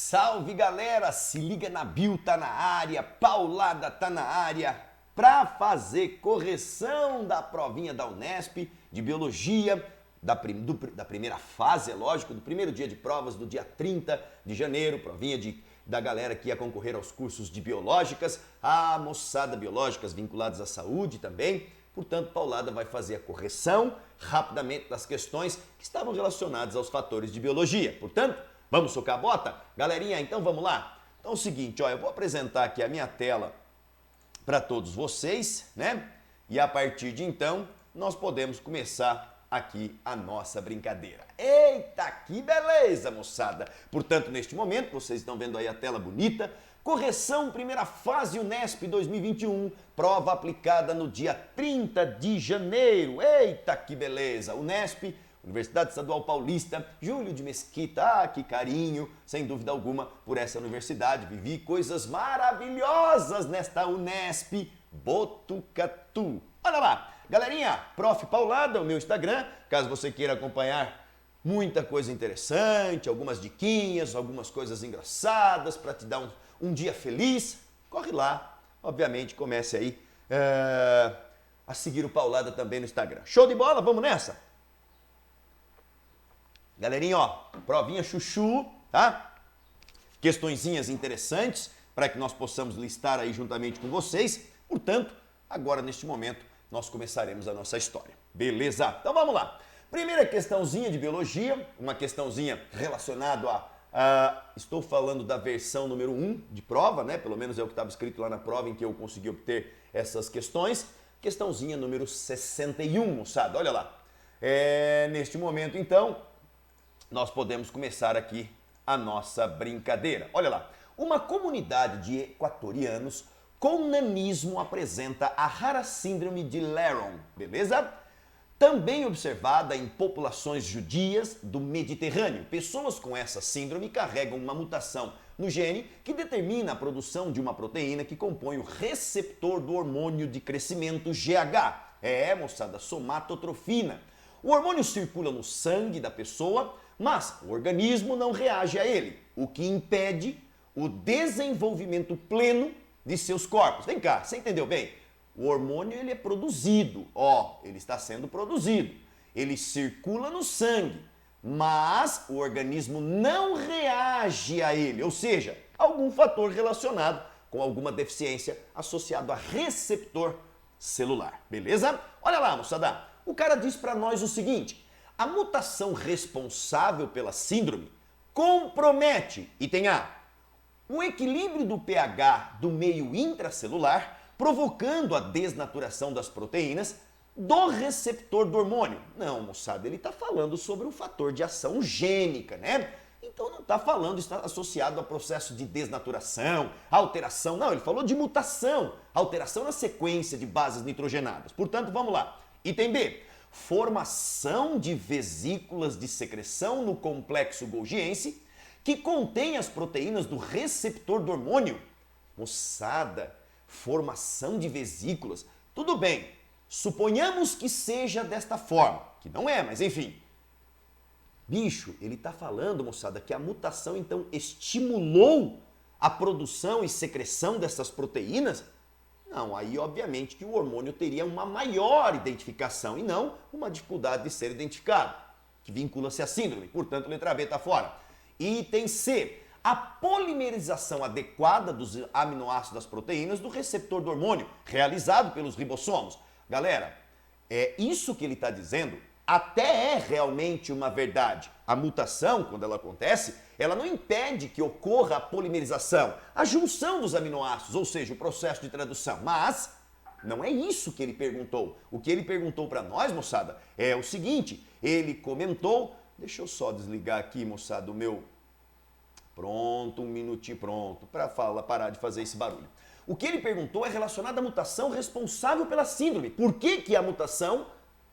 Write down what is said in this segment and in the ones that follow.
Salve galera, se liga na Bill, tá na área, Paulada tá na área, pra fazer correção da provinha da Unesp de Biologia, da primeira fase, é lógico, do primeiro dia de provas, do dia 30 de janeiro, provinha da galera que ia concorrer aos cursos de biológicas, a moçada biológicas vinculadas à saúde também. Portanto, Paulada vai fazer a correção rapidamente das questões que estavam relacionadas aos fatores de biologia. Portanto, vamos socar a bota? Galerinha, então vamos lá? Então é o seguinte, ó, eu vou apresentar aqui a minha tela para todos vocês, né? E a partir de então, nós podemos começar aqui a nossa brincadeira. Eita, que beleza, moçada! Portanto, neste momento, vocês estão vendo aí a tela bonita, correção primeira fase Unesp 2021, prova aplicada no dia 30 de janeiro. Eita, que beleza! Unesp, Universidade Estadual Paulista, Júlio de Mesquita, que carinho, sem dúvida alguma, por essa universidade. Vivi coisas maravilhosas nesta Unesp Botucatu. Olha lá, galerinha, Prof. Paulada, o meu Instagram, caso você queira acompanhar muita coisa interessante, algumas diquinhas, algumas coisas engraçadas para te dar um dia feliz, corre lá. Obviamente, comece aí a seguir o Paulada também no Instagram. Show de bola? Vamos nessa? Galerinha, ó, provinha chuchu, tá? Questõezinhas interessantes para que nós possamos listar aí juntamente com vocês. Portanto, agora neste momento nós começaremos a nossa história. Beleza? Então vamos lá. Primeira questãozinha de biologia, uma questãozinha relacionada estou falando da versão número 1 de prova, né? Pelo menos é o que estava escrito lá na prova em que eu consegui obter essas questões. Questãozinha número 61, moçada, olha lá. Neste momento, então, nós podemos começar aqui a nossa brincadeira. Olha lá, uma comunidade de equatorianos com nanismo apresenta a rara síndrome de Laron, beleza? Também observada em populações judias do Mediterrâneo. Pessoas com essa síndrome carregam uma mutação no gene que determina a produção de uma proteína que compõe o receptor do hormônio de crescimento GH. Moçada, somatotrofina. O hormônio circula no sangue da pessoa, mas o organismo não reage a ele, o que impede o desenvolvimento pleno de seus corpos. Vem cá, você entendeu bem? O hormônio ele é produzido, ele está sendo produzido, ele circula no sangue, mas o organismo não reage a ele, ou seja, algum fator relacionado com alguma deficiência associado a receptor celular, beleza? Olha lá, moçada, o cara diz para nós o seguinte: a mutação responsável pela síndrome compromete, item A, o equilíbrio do pH do meio intracelular, provocando a desnaturação das proteínas do receptor do hormônio. Não, moçada, ele está falando sobre um fator de ação gênica, né? Então não está falando, está associado a processo de desnaturação, alteração. Não, ele falou de mutação, alteração na sequência de bases nitrogenadas. Portanto, vamos lá. Item B. Formação de vesículas de secreção no complexo golgiense que contém as proteínas do receptor do hormônio. Moçada, formação de vesículas. Tudo bem, suponhamos que seja desta forma, que não é, mas enfim. Bicho, ele está falando, moçada, que a mutação então estimulou a produção e secreção dessas proteínas? Não, aí obviamente que o hormônio teria uma maior identificação e não uma dificuldade de ser identificado, que vincula-se à síndrome. Portanto, letra B está fora. Item C. A polimerização adequada dos aminoácidos das proteínas do receptor do hormônio, realizado pelos ribossomos. Galera, isso que ele está dizendo até é realmente uma verdade. A mutação, quando ela acontece, ela não impede que ocorra a polimerização, a junção dos aminoácidos, ou seja, o processo de tradução. Mas não é isso que ele perguntou. O que ele perguntou para nós, moçada, é o seguinte: ele comentou, deixa eu só desligar aqui, moçada, o meu... Pronto, um minutinho, pronto, para parar de fazer esse barulho. O que ele perguntou é relacionado à mutação responsável pela síndrome. Por que a mutação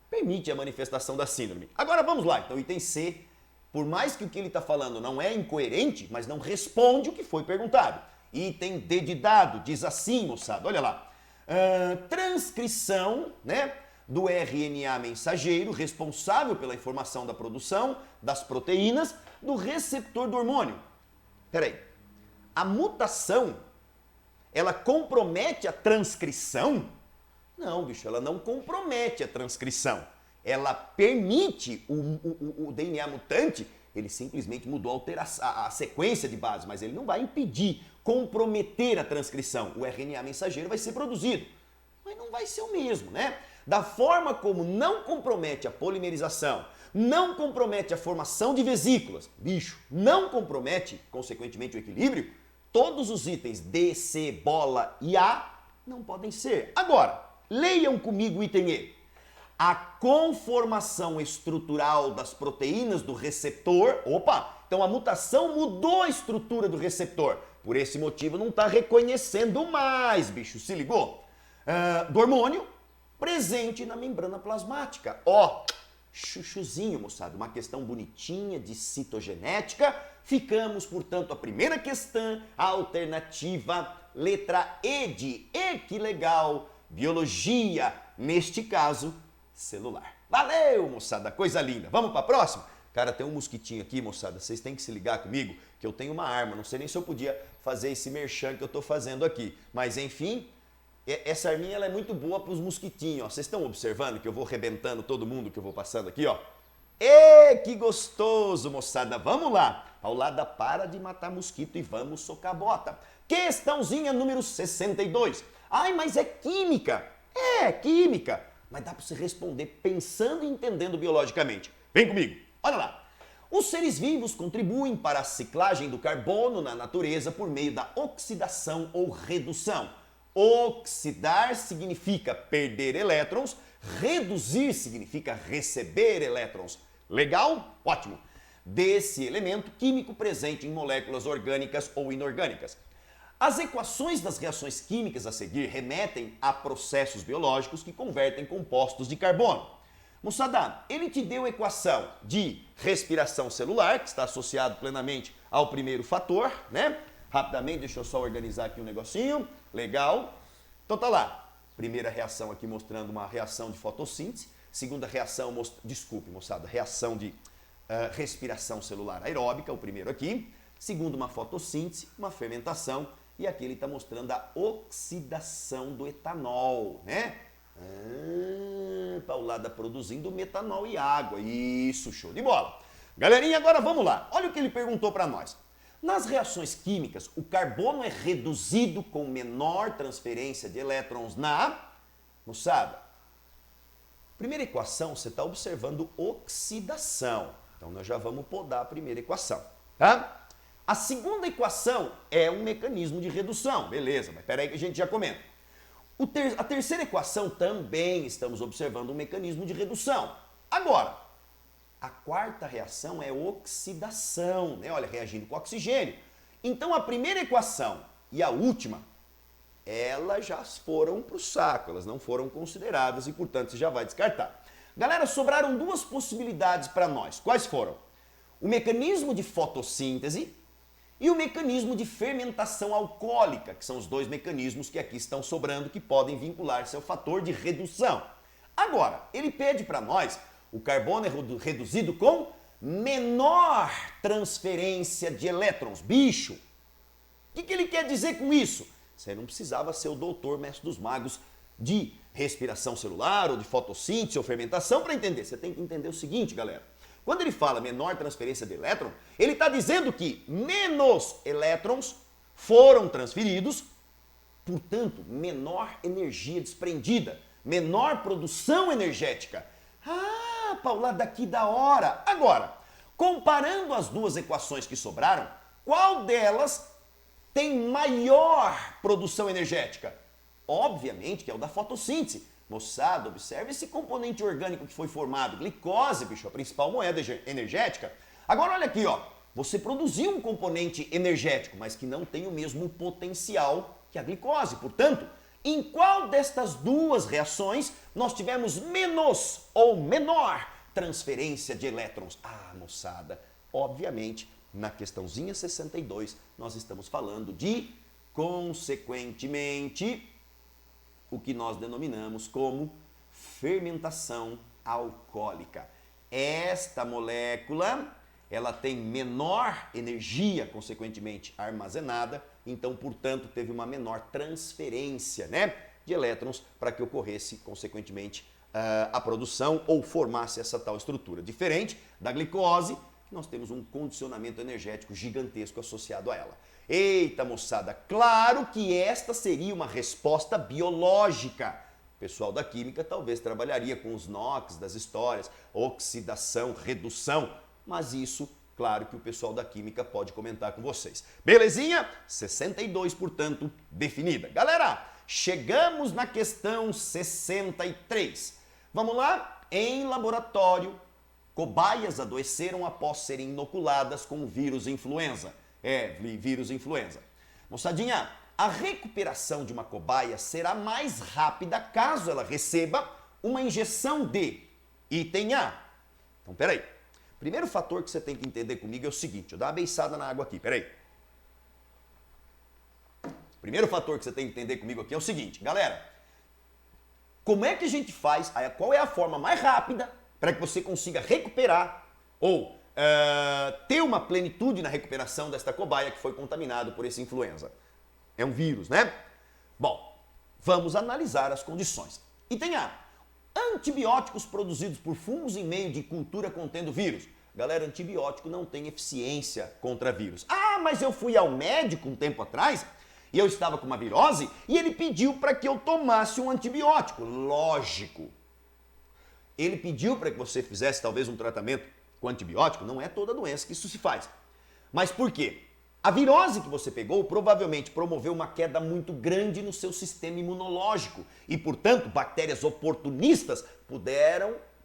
permite a manifestação da síndrome? Agora vamos lá, então item C, por mais que o que ele está falando não é incoerente, mas não responde o que foi perguntado. Item D de dado, diz assim, moçada, olha lá. Transcrição, né, do RNA mensageiro responsável pela informação da produção das proteínas do receptor do hormônio. Peraí, a mutação, ela compromete a transcrição? Não, bicho, ela não compromete a transcrição. Ela permite o DNA mutante, ele simplesmente mudou a sequência de base, mas ele não vai impedir, comprometer a transcrição. O RNA mensageiro vai ser produzido, mas não vai ser o mesmo, né? Da forma como não compromete a polimerização, não compromete a formação de vesículas, bicho, não compromete, consequentemente, o equilíbrio, todos os itens D, C, bola e A não podem ser. Agora, leiam comigo o item E. A conformação estrutural das proteínas do receptor. Opa! Então a mutação mudou a estrutura do receptor. Por esse motivo não está reconhecendo mais, bicho. Se ligou? Do hormônio presente na membrana plasmática. Ó, chuchuzinho, moçada. Uma questão bonitinha de citogenética. Ficamos, portanto, a primeira questão, a alternativa, letra E de E, que legal. Biologia, neste caso, celular. Valeu, moçada, coisa linda. Vamos para a próxima? Cara, tem um mosquitinho aqui, moçada, vocês têm que se ligar comigo, que eu tenho uma arma, não sei nem se eu podia fazer esse merchan que eu tô fazendo aqui, mas enfim, essa arminha ela é muito boa para os mosquitinhos, ó. Vocês estão observando que eu vou arrebentando todo mundo que eu vou passando aqui, ó? Ê, que gostoso, moçada, vamos lá. Paulada, para de matar mosquito e vamos socar a bota. Questãozinha número 62. Ai, mas é química. É, química. Mas dá para você responder pensando e entendendo biologicamente. Vem comigo, olha lá. Os seres vivos contribuem para a ciclagem do carbono na natureza por meio da oxidação ou redução. Oxidar significa perder elétrons, reduzir significa receber elétrons. Legal? Ótimo. Desse elemento químico presente em moléculas orgânicas ou inorgânicas. As equações das reações químicas a seguir remetem a processos biológicos que convertem compostos de carbono. Moçada, ele te deu a equação de respiração celular, que está associado plenamente ao primeiro fator, né? Rapidamente, deixa eu só organizar aqui um negocinho. Legal. Então tá lá. Primeira reação aqui mostrando uma reação de fotossíntese. Segunda reação, desculpe, moçada, reação de respiração celular aeróbica, o primeiro aqui. Segundo, uma fotossíntese, uma fermentação. E aqui ele está mostrando a oxidação do etanol, né? Paulada produzindo metanol e água. Isso, show de bola. Galerinha, agora vamos lá. Olha o que ele perguntou para nós. Nas reações químicas, o carbono é reduzido com menor transferência de elétrons na... Moçada, primeira equação, você está observando oxidação. Então, nós já vamos podar a primeira equação, tá? A segunda equação é um mecanismo de redução. Beleza, mas peraí que a gente já comenta. A terceira equação também estamos observando um mecanismo de redução. Agora, a quarta reação é oxidação, né? Olha, reagindo com oxigênio. Então, a primeira equação e a última, elas já foram para o saco, elas não foram consideradas e, portanto, você já vai descartar. Galera, sobraram duas possibilidades para nós. Quais foram? O mecanismo de fotossíntese e o mecanismo de fermentação alcoólica, que são os dois mecanismos que aqui estão sobrando, que podem vincular-se ao fator de redução. Agora, ele pede para nós, o carbono é reduzido com menor transferência de elétrons. Bicho, o que ele quer dizer com isso? Você não precisava ser o doutor mestre dos magos de respiração celular ou de fotossíntese ou fermentação para entender. Você tem que entender o seguinte, galera. Quando ele fala menor transferência de elétron, ele está dizendo que menos elétrons foram transferidos, portanto, menor energia desprendida, menor produção energética. Ah, Paulada, que da hora! Agora, comparando as duas equações que sobraram, qual delas tem maior produção energética? Obviamente que é o da fotossíntese. Moçada, observe esse componente orgânico que foi formado, glicose, bicho, a principal moeda energética. Agora olha aqui, ó, você produziu um componente energético, mas que não tem o mesmo potencial que a glicose. Portanto, em qual destas duas reações nós tivemos menos ou menor transferência de elétrons? Ah, moçada, obviamente, na questãozinha 62, nós estamos falando de, consequentemente, o que nós denominamos como fermentação alcoólica. Esta molécula, ela tem menor energia, consequentemente, armazenada, então, portanto, teve uma menor transferência, né, de elétrons para que ocorresse, consequentemente, a produção ou formasse essa tal estrutura. Diferente da glicose, nós temos um condicionamento energético gigantesco associado a ela. Eita, moçada, claro que esta seria uma resposta biológica. O pessoal da química talvez trabalharia com os NOx das histórias, oxidação, redução, mas isso, claro que o pessoal da química pode comentar com vocês. Belezinha? 62, portanto, definida. Galera, chegamos na questão 63. Vamos lá? Em laboratório, cobaias adoeceram após serem inoculadas com o vírus influenza. Vírus influenza. Moçadinha, a recuperação de uma cobaia será mais rápida caso ela receba uma injeção de item A. Então, peraí. Primeiro fator que você tem que entender comigo é o seguinte, eu dou uma beiçada na água aqui, peraí. Primeiro fator que você tem que entender comigo aqui é o seguinte, galera, como é que a gente faz, qual é a forma mais rápida para que você consiga recuperar ou ter uma plenitude na recuperação desta cobaia que foi contaminado por esse influenza? É um vírus, né? Bom, vamos analisar as condições. Item A. Antibióticos produzidos por fungos em meio de cultura contendo vírus. Galera, antibiótico não tem eficiência contra vírus. Ah, mas eu fui ao médico um tempo atrás e eu estava com uma virose e ele pediu para que eu tomasse um antibiótico. Lógico. Ele pediu para que você fizesse talvez um tratamento com antibiótico. Não é toda doença que isso se faz. Mas por quê? A virose que você pegou provavelmente promoveu uma queda muito grande no seu sistema imunológico e, portanto, bactérias oportunistas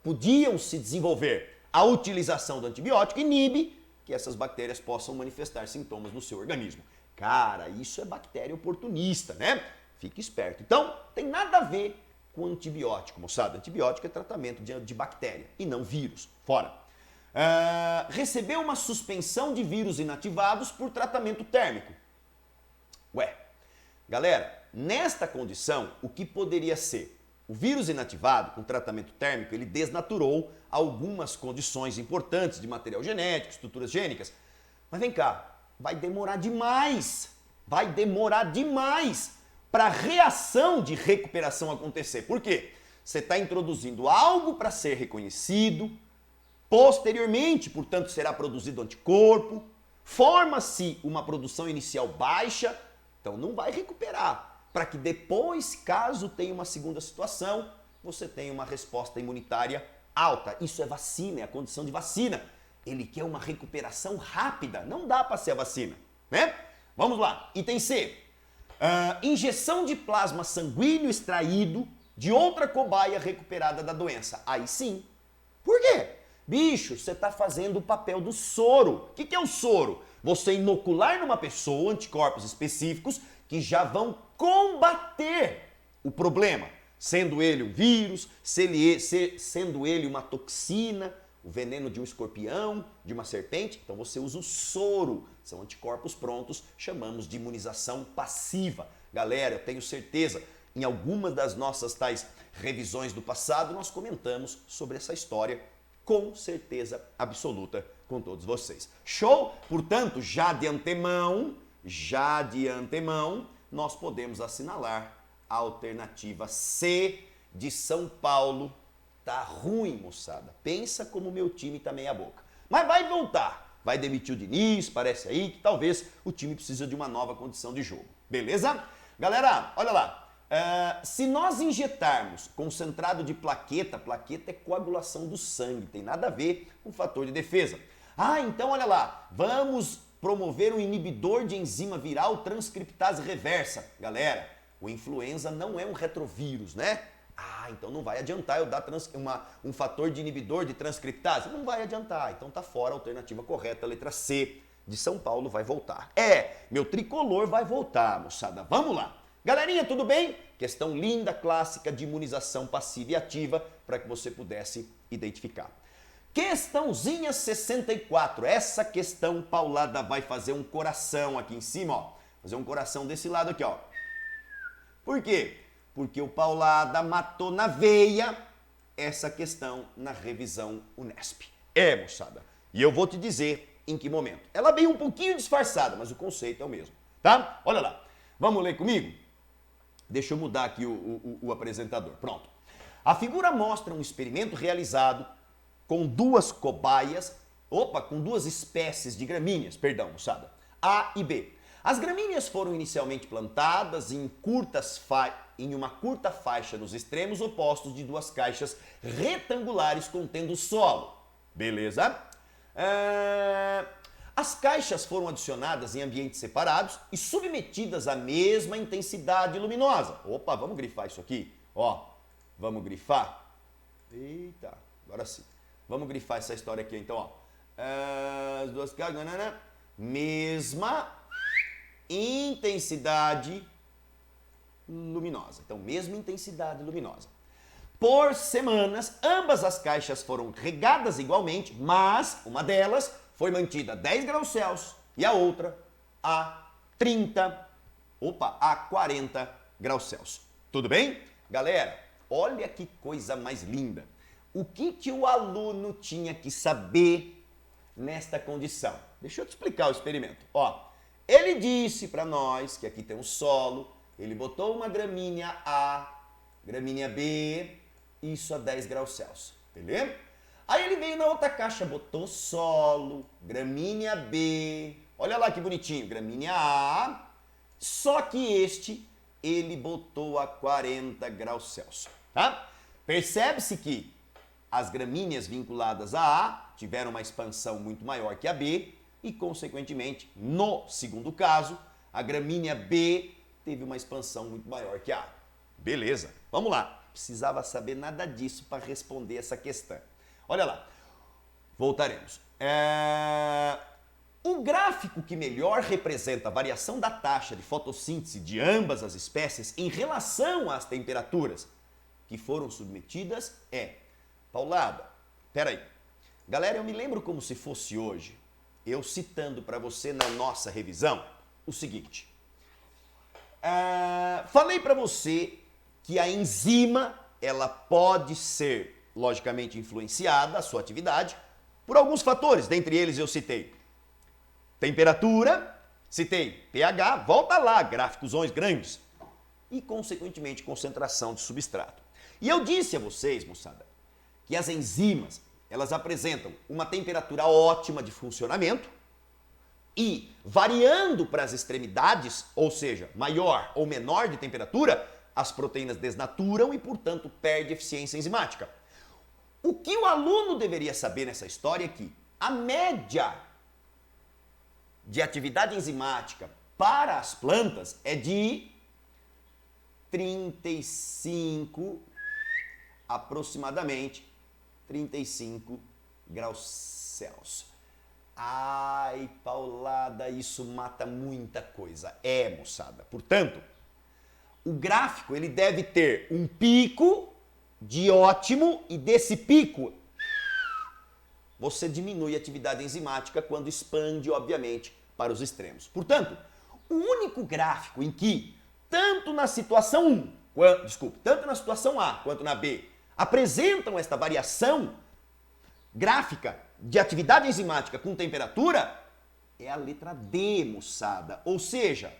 podiam se desenvolver. A utilização do antibiótico inibe que essas bactérias possam manifestar sintomas no seu organismo. Cara, isso é bactéria oportunista, né? Fique esperto. Então, tem nada a ver com antibiótico, moçada. Antibiótico é tratamento de bactéria e não vírus. Fora. Recebeu uma suspensão de vírus inativados por tratamento térmico. Ué, galera, nesta condição, o que poderia ser? O vírus inativado com tratamento térmico, ele desnaturou algumas condições importantes de material genético, estruturas gênicas. Mas vem cá, vai demorar demais para a reação de recuperação acontecer. Por quê? Você está introduzindo algo para ser reconhecido, posteriormente, portanto, será produzido anticorpo, forma-se uma produção inicial baixa, então não vai recuperar. Para que depois, caso tenha uma segunda situação, você tenha uma resposta imunitária alta. Isso é vacina, é a condição de vacina. Ele quer uma recuperação rápida, não dá para ser a vacina, né? Vamos lá, item C. Injeção de plasma sanguíneo extraído de outra cobaia recuperada da doença. Aí sim. Por quê? Bicho, você está fazendo o papel do soro. O que é o soro? Você inocular numa pessoa anticorpos específicos que já vão combater o problema, sendo ele um vírus, sendo ele uma toxina, o veneno de um escorpião, de uma serpente. Então você usa o soro, são anticorpos prontos, chamamos de imunização passiva. Galera, eu tenho certeza, em algumas das nossas tais revisões do passado, nós comentamos sobre essa história com certeza absoluta com todos vocês. Show? Portanto, já de antemão, nós podemos assinalar a alternativa C de São Paulo. Tá ruim, moçada. Pensa como o meu time tá meia boca. Mas vai voltar. Vai demitir o Diniz, parece aí que talvez o time precisa de uma nova condição de jogo. Beleza? Galera, olha lá. Se nós injetarmos concentrado de plaqueta é coagulação do sangue, tem nada a ver com fator de defesa. Então olha lá, vamos promover um inibidor de enzima viral transcriptase reversa. Galera, o influenza não é um retrovírus, né? Então não vai adiantar eu dar um fator de inibidor de transcriptase? Não vai adiantar, então tá fora a alternativa correta, a letra C de São Paulo vai voltar. Meu tricolor vai voltar, moçada, vamos lá. Galerinha, tudo bem? Questão linda, clássica de imunização passiva e ativa para que você pudesse identificar. Questãozinha 64. Essa questão, Paulada, vai fazer um coração aqui em cima, ó. Fazer um coração desse lado aqui, ó. Por quê? Porque o Paulada matou na veia essa questão na revisão Unesp. Moçada. E eu vou te dizer em que momento. Ela veio um pouquinho disfarçada, mas o conceito é o mesmo. tá? Olha lá, vamos ler comigo? Deixa eu mudar aqui o apresentador, pronto. A figura mostra um experimento realizado com duas cobaias, com duas espécies de gramíneas, perdão, moçada, A e B. As gramíneas foram inicialmente plantadas em uma curta faixa nos extremos opostos de duas caixas retangulares contendo solo. Beleza? As caixas foram adicionadas em ambientes separados e submetidas à mesma intensidade luminosa. Opa, vamos grifar isso aqui. Ó, vamos grifar. Eita, agora sim. Vamos grifar essa história aqui, então, ó. As duas caixas, mesma intensidade luminosa. Então, mesma intensidade luminosa. Por semanas, ambas as caixas foram regadas igualmente, mas uma delas foi mantida a 10 graus Celsius e a outra a 40 graus Celsius. Tudo bem? Galera, olha que coisa mais linda. O que o aluno tinha que saber nesta condição? Deixa eu te explicar o experimento. Ó, ele disse para nós que aqui tem um solo, ele botou uma gramínea A, gramínea B, isso a 10 graus Celsius, beleza? Aí ele veio na outra caixa, botou solo, gramínea B, olha lá que bonitinho, gramínea A, só que ele botou a 40 graus Celsius, tá? Percebe-se que as gramíneas vinculadas a A tiveram uma expansão muito maior que a B e, consequentemente, no segundo caso, a gramínea B teve uma expansão muito maior que a A. Beleza, vamos lá. Precisava saber nada disso para responder essa questão. Olha lá, voltaremos. O gráfico que melhor representa a variação da taxa de fotossíntese de ambas as espécies em relação às temperaturas que foram submetidas é... Paulada, peraí. Galera, eu me lembro como se fosse hoje, eu citando para você na nossa revisão o seguinte. Falei para você que a enzima, ela pode ser, logicamente, influenciada, a sua atividade, por alguns fatores. Dentre eles eu citei temperatura, citei pH, volta lá, gráficos grandes, e, consequentemente, concentração de substrato. E eu disse a vocês, moçada, que as enzimas, elas apresentam uma temperatura ótima de funcionamento e, variando para as extremidades, ou seja, maior ou menor de temperatura, as proteínas desnaturam e, portanto, perde eficiência enzimática. O que o aluno deveria saber nessa história é que a média de atividade enzimática para as plantas é de 35 graus Celsius. Ai, Paulada, isso mata muita coisa. Moçada. Portanto, o gráfico ele deve ter um pico de ótimo e desse pico você diminui a atividade enzimática quando expande, obviamente, para os extremos. Portanto, o único gráfico em que, tanto na situação A quanto na B, apresentam esta variação gráfica de atividade enzimática com temperatura é a letra D, moçada. Ou seja,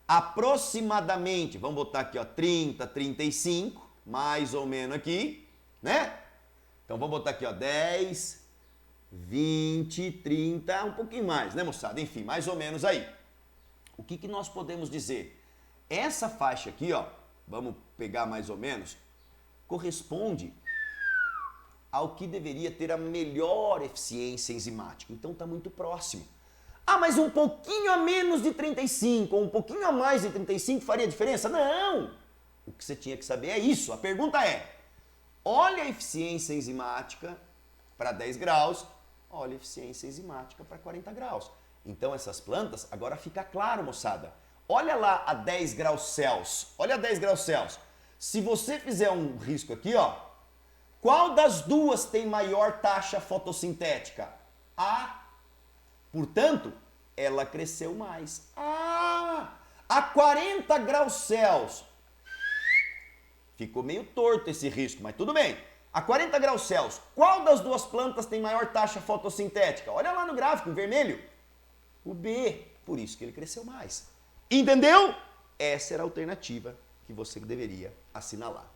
aproximadamente, vamos botar aqui, ó, 30, 35, mais ou menos aqui, né? Então vamos botar aqui, ó, 10, 20, 30, um pouquinho mais, né, moçada? Enfim, mais ou menos aí. O que nós podemos dizer? Essa faixa aqui, ó, vamos pegar mais ou menos, corresponde ao que deveria ter a melhor eficiência enzimática. Então está muito próximo. Ah, mas um pouquinho a menos de 35 ou um pouquinho a mais de 35 faria diferença? Não! O que você tinha que saber é isso. A pergunta é, olha a eficiência enzimática para 10 graus, olha a eficiência enzimática para 40 graus. Então essas plantas, agora fica claro, moçada. Olha lá a 10 graus Celsius. Olha a 10 graus Celsius. Se você fizer um risco aqui, ó, qual das duas tem maior taxa fotossintética? A. Portanto, ela cresceu mais. A 40 graus Celsius. Ficou meio torto esse risco, mas tudo bem. A 40 graus Celsius, qual das duas plantas tem maior taxa fotossintética? Olha lá no gráfico, em vermelho. O B. Por isso que ele cresceu mais. Entendeu? Essa era a alternativa que você deveria assinalar.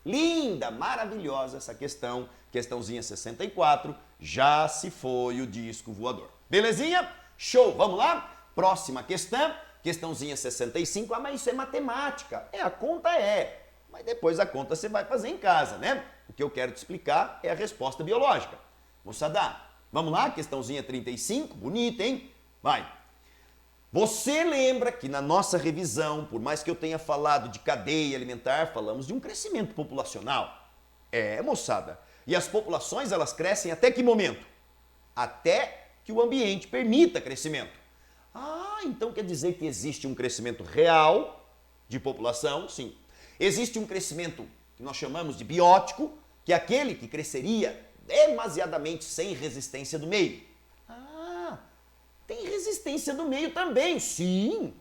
Linda, maravilhosa essa questão, questãozinha 64, já se foi o disco voador. Belezinha? Show, vamos lá? Próxima questão, questãozinha 65, mas isso é matemática. A conta é, mas depois a conta você vai fazer em casa, né? O que eu quero te explicar é a resposta biológica. Moçada, vamos lá? Questãozinha 35, bonita, hein? Vai. Você lembra que na nossa revisão, por mais que eu tenha falado de cadeia alimentar, falamos de um crescimento populacional. Moçada. E as populações, elas crescem até que momento? Até que o ambiente permita crescimento. Então quer dizer que existe um crescimento real de população? Sim. Existe um crescimento que nós chamamos de biótico, que é aquele que cresceria demasiadamente sem resistência do meio. Tem resistência do meio também, sim.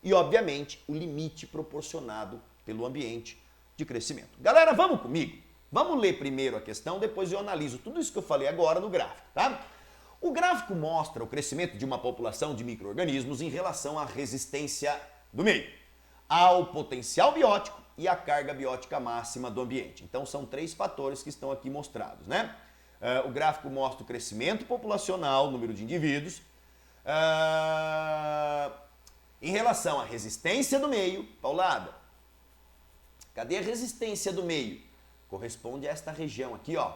E, obviamente, o limite proporcionado pelo ambiente de crescimento. Galera, vamos comigo? Vamos ler primeiro a questão, depois eu analiso tudo isso que eu falei agora no gráfico, tá? O gráfico mostra o crescimento de uma população de micro-organismos em relação à resistência do meio, ao potencial biótico e à carga biótica máxima do ambiente. Então, são 3 fatores que estão aqui mostrados, né? O gráfico mostra o crescimento populacional, o número de indivíduos, em relação à resistência do meio, Paulada, cadê a resistência do meio? Corresponde a esta região aqui, ó,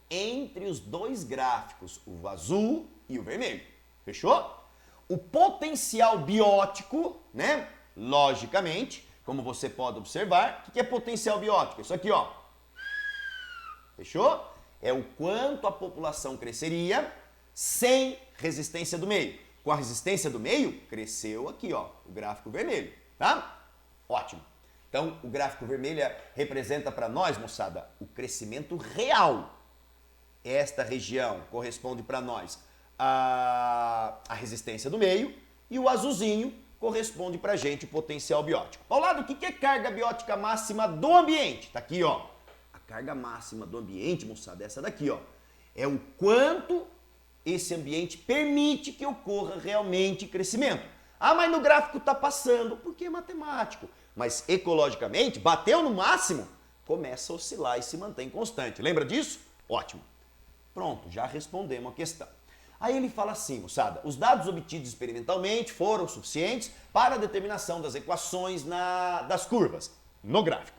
entre os 2 gráficos, o azul e o vermelho. Fechou? O potencial biótico, né? Logicamente, como você pode observar, o que é potencial biótico? Isso aqui, ó. Fechou? É o quanto a população cresceria sem resistência do meio. Com a resistência do meio, cresceu aqui, ó, o gráfico vermelho, tá? Ótimo. Então, o gráfico vermelho representa para nós, moçada, o crescimento real. Esta região corresponde para nós a resistência do meio e o azulzinho corresponde para a gente o potencial biótico. Ao lado, o que é carga biótica máxima do ambiente? Tá aqui, ó. A carga máxima do ambiente, moçada, essa daqui, ó. É o quanto esse ambiente permite que ocorra realmente crescimento. Mas no gráfico está passando, porque é matemático. Mas ecologicamente, bateu no máximo, começa a oscilar e se mantém constante. Lembra disso? Ótimo. Pronto, já respondemos a questão. Aí ele fala assim, moçada, os dados obtidos experimentalmente foram suficientes para a determinação das equações das curvas, no gráfico.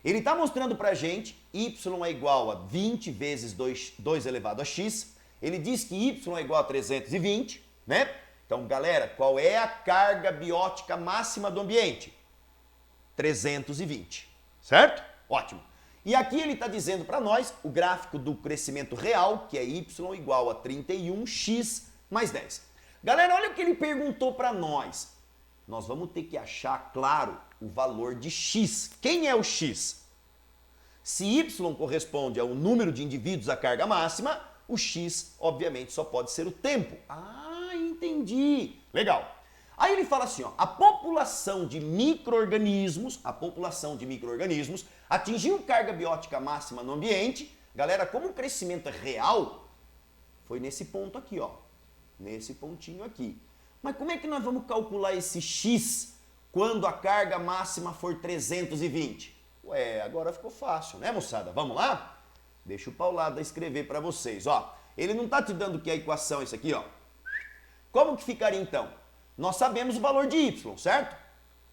Ele está mostrando para a gente y é igual a 20 vezes 2 elevado a x. Ele diz que y é igual a 320, né? Então, galera, qual é a carga biótica máxima do ambiente? 320, certo? Ótimo. E aqui ele está dizendo para nós o gráfico do crescimento real, que é y igual a 31x mais 10. Galera, olha o que ele perguntou para nós. Nós vamos ter que achar, claro, o valor de x. Quem é o x? Se y corresponde ao número de indivíduos à carga máxima, o x, obviamente, só pode ser o tempo. Entendi. Legal. Aí ele fala assim, ó, a população de micro-organismos atingiu carga biótica máxima no ambiente. Galera, como o crescimento é real, foi nesse ponto aqui, ó. Nesse pontinho aqui. Mas como é que nós vamos calcular esse x quando a carga máxima for 320? Agora ficou fácil, né, moçada? Vamos lá? Deixa o Paulada escrever para vocês, ó. Ele não tá te dando que a equação é isso aqui, ó. Como que ficaria então? Nós sabemos o valor de y, certo?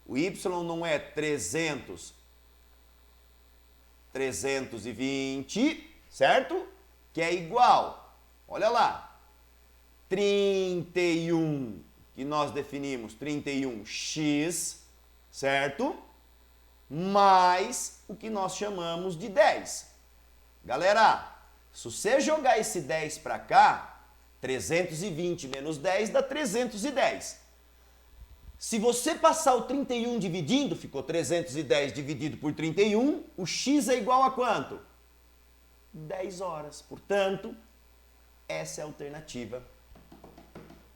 O y não é 320, certo? Que é igual, olha lá, 31, que nós definimos 31x, certo? Mais o que nós chamamos de 10. Galera, se você jogar esse 10 para cá, 320 menos 10 dá 310. Se você passar o 31 dividindo, ficou 310 dividido por 31, o x é igual a quanto? 10 horas. Portanto, essa é a alternativa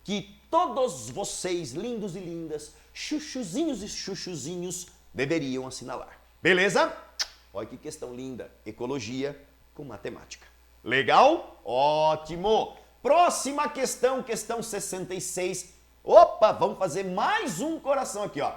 que todos vocês, lindos e lindas, chuchuzinhos e chuchuzinhos, deveriam assinalar. Beleza? Olha que questão linda. Ecologia com matemática. Legal? Ótimo! Próxima questão, questão 66. Opa, vamos fazer mais um coração aqui, ó.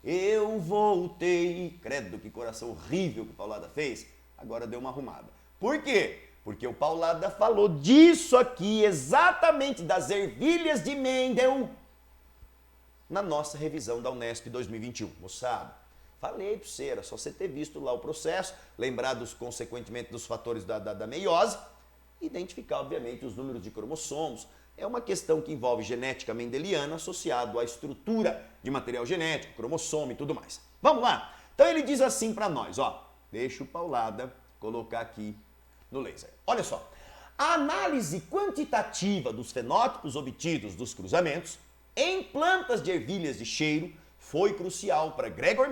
Eu voltei. Credo, que coração horrível que o Paulada fez. Agora deu uma arrumada. Por quê? Porque o Paulada falou disso aqui, exatamente das ervilhas de Mendel, na nossa revisão da Unesp 2021. Moçada, falei para você, era só você ter visto lá o processo, lembrar consequentemente dos fatores da meiose, identificar, obviamente, os números de cromossomos. É uma questão que envolve genética mendeliana associado à estrutura de material genético, cromossomo e tudo mais. Vamos lá? Então ele diz assim para nós, ó. Deixa o Paulada colocar aqui no laser. Olha só. A análise quantitativa dos fenótipos obtidos dos cruzamentos em plantas de ervilhas de cheiro foi crucial para Gregor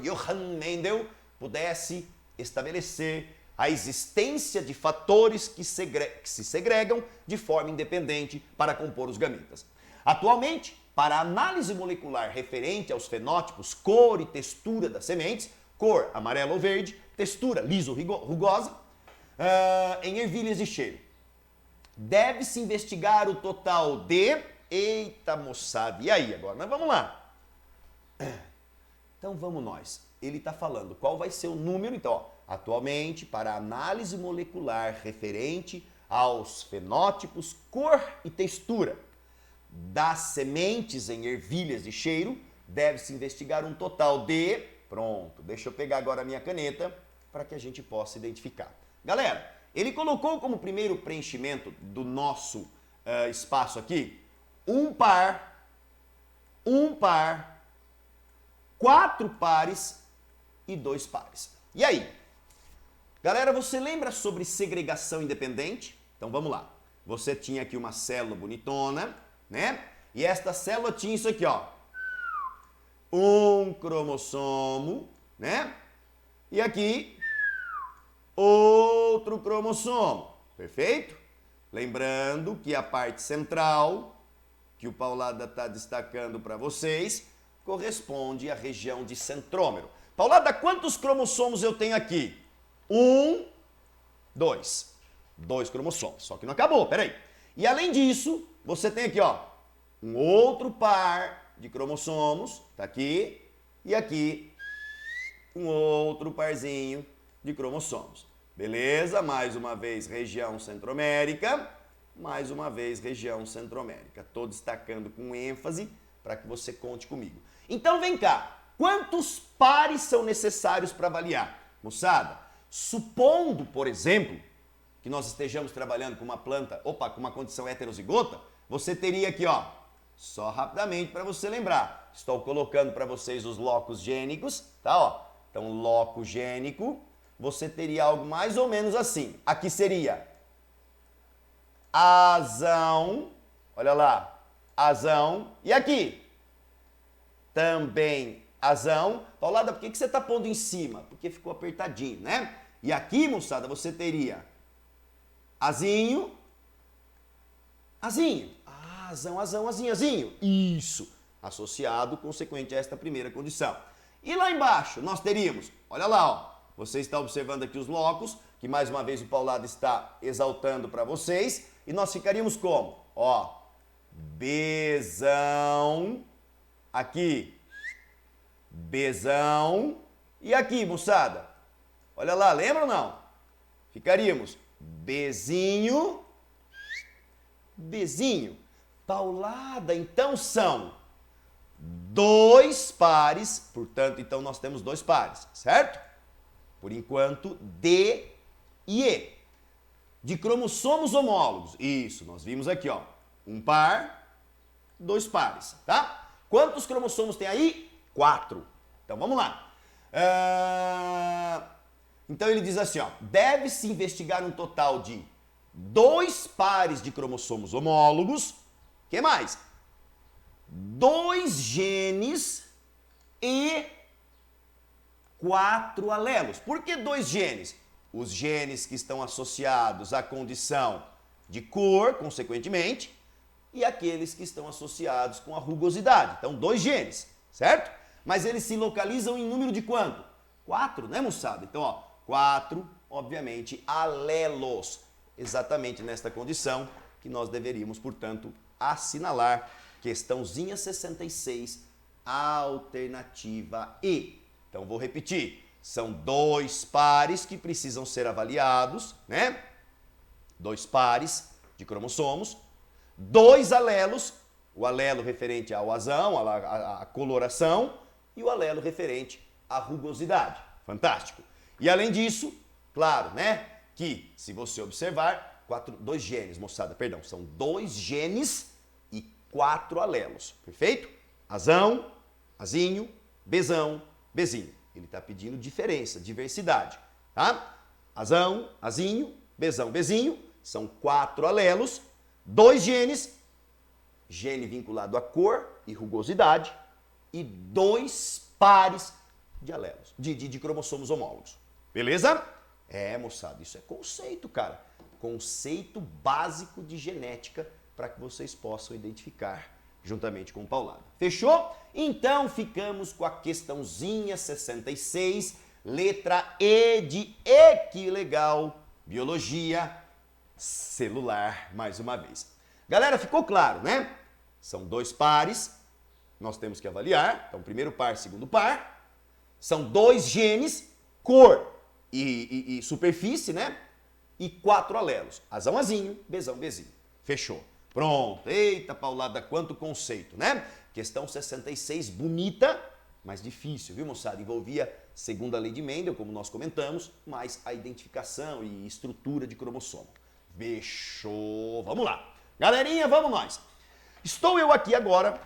Johann Mendel pudesse estabelecer a existência de fatores que se segregam de forma independente para compor os gametas. Atualmente, para a análise molecular referente aos fenótipos cor e textura das sementes, cor amarela ou verde, textura liso rugosa, em ervilhas de cheiro, deve-se investigar o total de... Eita, moçada, e aí agora? Mas vamos lá. Então vamos nós. Ele está falando qual vai ser o número, então, ó, atualmente, para a análise molecular referente aos fenótipos, cor e textura das sementes em ervilhas de cheiro, deve-se investigar um total de... Pronto, deixa eu pegar agora a minha caneta para que a gente possa identificar. Galera, ele colocou como primeiro preenchimento do nosso espaço aqui, um par, 4 pares e 2 pares. E aí? Galera, você lembra sobre segregação independente? Então vamos lá. Você tinha aqui uma célula bonitona, né? E esta célula tinha isso aqui, ó. Um cromossomo, né? E aqui, outro cromossomo. Perfeito? Lembrando que a parte central, que o Paulada está destacando para vocês, corresponde à região de centrômero. Paulada, quantos cromossomos eu tenho aqui? 2. 2 cromossomos, só que não acabou, peraí. E além disso, você tem aqui, ó, um outro par de cromossomos, tá aqui, e aqui um outro parzinho de cromossomos. Beleza? Mais uma vez, região centromérica. Mais uma vez, região centromérica. Estou destacando com ênfase para que você conte comigo. Então, vem cá. Quantos pares são necessários para avaliar? Moçada, supondo, por exemplo, que nós estejamos trabalhando com uma planta, com uma condição heterozigota, você teria aqui, ó, só rapidamente para você lembrar. Estou colocando para vocês os locos gênicos, tá, ó? Então, loco gênico, você teria algo mais ou menos assim. Aqui seria azão, olha lá, azão. E aqui? Também azão. Paulada, por que você está pondo em cima? Porque ficou apertadinho, né? E aqui, moçada, você teria azinho, azinho. Azão, azão, azinho, azinho. Isso. Associado, consequente a esta primeira condição. E lá embaixo, nós teríamos, olha lá, ó. Você está observando aqui os locos, que mais uma vez o Paulada está exaltando para vocês. E nós ficaríamos como? Ó, Bzão, aqui, Bzão, e aqui, moçada, olha lá, lembra ou não? Ficaríamos Bzinho, Bzinho. Paulada, então são 2 pares, portanto, então nós temos 2 pares, certo? Por enquanto, D e E. De cromossomos homólogos. Isso, nós vimos aqui, ó. 1 par, 2 pares, tá? Quantos cromossomos tem aí? 4. Então, vamos lá. Então, ele diz assim, ó. Deve-se investigar um total de 2 pares de cromossomos homólogos. O que mais? 2 genes e 4 alelos. Por que 2 genes? Os genes que estão associados à condição de cor, consequentemente, e aqueles que estão associados com a rugosidade. Então, 2 genes, certo? Mas eles se localizam em número de quanto? 4, né, moçada? Então, ó, 4, obviamente, alelos. Exatamente nesta condição que nós deveríamos, portanto, assinalar. Questãozinha 66, alternativa E. Então vou repetir. São 2 pares que precisam ser avaliados, né? 2 pares de cromossomos, 2 alelos, o alelo referente ao azão, a coloração, e o alelo referente à rugosidade. Fantástico. E além disso, claro, né? Que se você observar, 2 genes, moçada, perdão, são 2 genes e 4 alelos, perfeito? Azão, azinho, bezão, bezinho. Ele está pedindo diferença, diversidade, tá? Azão, azinho, bezão, bezinho, são 4 alelos, 2 genes, gene vinculado à cor e rugosidade, e 2 pares de alelos, de cromossomos homólogos. Beleza? Moçada, isso é conceito, cara. Conceito básico de genética para que vocês possam identificar juntamente com o Paulada. Fechou? Então ficamos com a questãozinha 66, letra E de E, que legal, biologia celular, mais uma vez. Galera, ficou claro, né? São 2 pares, nós temos que avaliar. Então, primeiro par, segundo par. São 2 genes, cor e superfície, né? E 4 alelos. Azão, azinho, bezão, bezinho. Fechou. Pronto. Eita, Paulada, quanto conceito, né? Questão 66, bonita, mas difícil, viu, moçada? Envolvia, segundo a lei de Mendel, como nós comentamos, mais a identificação e estrutura de cromossomo. Fechou. Vamos lá. Galerinha, vamos nós. Estou eu aqui agora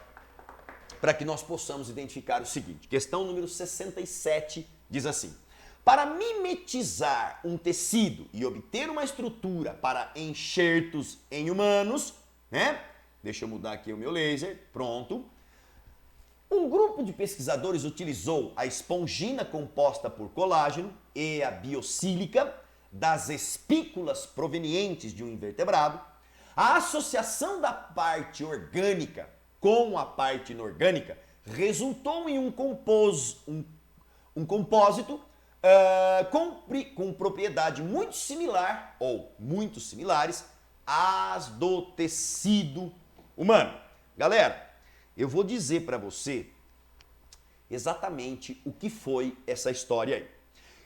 para que nós possamos identificar o seguinte. Questão número 67 diz assim: para mimetizar um tecido e obter uma estrutura para enxertos em humanos, né? Deixa eu mudar aqui o meu laser, pronto. Um grupo de pesquisadores utilizou a espongina composta por colágeno e a biosílica das espículas provenientes de um invertebrado. A associação da parte orgânica com a parte inorgânica resultou em um compósito com propriedade muito similar ou muito similares às do tecido humano. Galera, eu vou dizer para você exatamente o que foi essa história aí.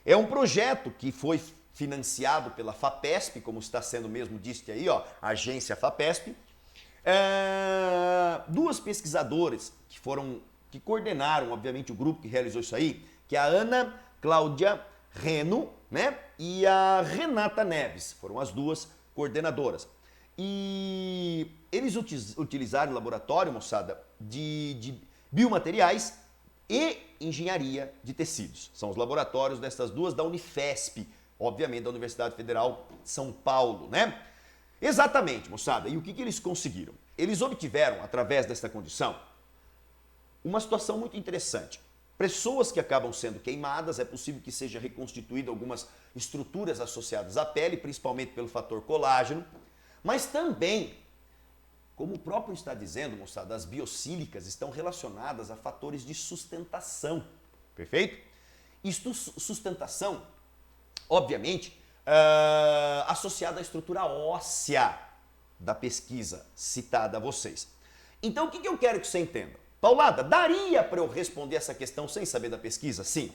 É um projeto que foi financiado pela FAPESP, como está sendo mesmo dito aí, ó, a agência FAPESP. 2 pesquisadoras que coordenaram, obviamente, o grupo que realizou isso aí, que é a Ana Cláudia Reno, né, e a Renata Neves, foram as 2 coordenadoras. E eles utilizaram o laboratório, moçada, de biomateriais e engenharia de tecidos. São os laboratórios dessas 2 da Unifesp, obviamente da Universidade Federal de São Paulo, né? Exatamente, moçada. E o que eles conseguiram? Eles obtiveram, através dessa condição, uma situação muito interessante. Pessoas que acabam sendo queimadas, é possível que seja reconstituída algumas estruturas associadas à pele, principalmente pelo fator colágeno, mas também, como o próprio está dizendo, moçada, as biosílicas estão relacionadas a fatores de sustentação, perfeito? Isto, sustentação, obviamente, associada à estrutura óssea da pesquisa citada a vocês. Então, o que eu quero que você entenda? Paulada, daria para eu responder essa questão sem saber da pesquisa? Sim.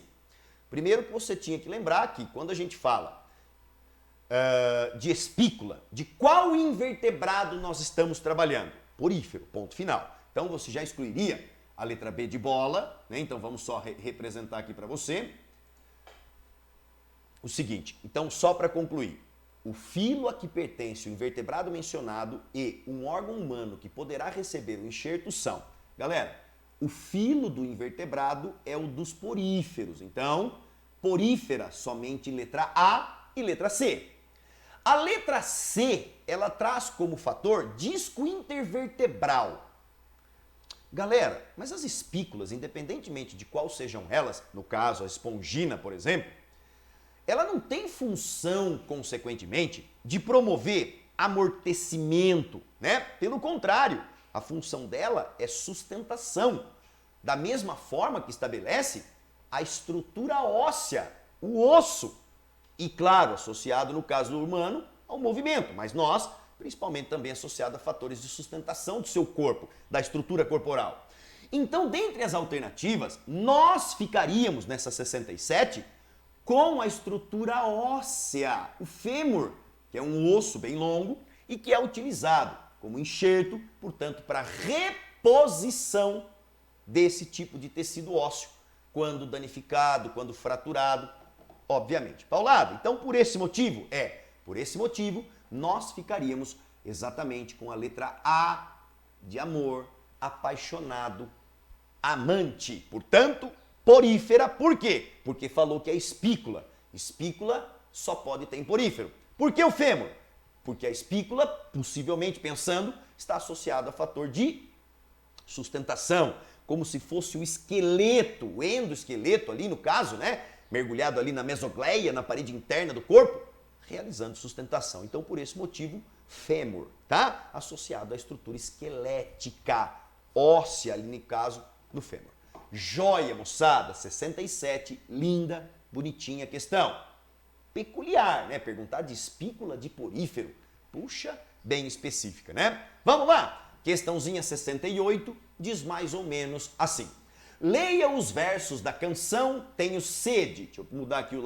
Primeiro que você tinha que lembrar que quando a gente fala de espícula, de qual invertebrado nós estamos trabalhando? Porífero, ponto final. Então você já excluiria a letra B de bola, né? Então vamos só representar aqui para você. O seguinte, então só para concluir, o filo a que pertence o invertebrado mencionado e um órgão humano que poderá receber o enxerto são, galera, o filo do invertebrado é o dos poríferos, então porífera somente letra A e letra C. A letra C, ela traz como fator disco intervertebral. Galera, mas as espículas, independentemente de qual sejam elas, no caso a espongina, por exemplo, ela não tem função, consequentemente, de promover amortecimento, né? Pelo contrário, a função dela é sustentação, da mesma forma que estabelece a estrutura óssea, o osso, e claro, associado no caso do humano ao movimento, mas nós principalmente também associado a fatores de sustentação do seu corpo, da estrutura corporal. Então, dentre as alternativas, nós ficaríamos nessa 67 com a estrutura óssea, o fêmur, que é um osso bem longo e que é utilizado como enxerto, portanto, para reposição desse tipo de tecido ósseo, quando danificado, quando fraturado, obviamente. Paulado, então por esse motivo, nós ficaríamos exatamente com a letra A de amor, apaixonado, amante. Portanto, porífera, por quê? Porque falou que é espícula. Espícula só pode ter em porífero. Por que o fêmur? Porque a espícula, possivelmente pensando, está associada a fator de sustentação, como se fosse o esqueleto, o endoesqueleto ali no caso, né? Mergulhado ali na mesogleia, na parede interna do corpo, realizando sustentação. Então, por esse motivo, fêmur, tá? Associado à estrutura esquelética, óssea, ali no caso, no fêmur. Joia, moçada, 67, linda, bonitinha a questão. Peculiar, né? Perguntar de espícula de porífero. Puxa, bem específica, né? Vamos lá! Questãozinha 68 diz mais ou menos assim. Leia os versos da canção Tenho Sede. Deixa eu mudar aqui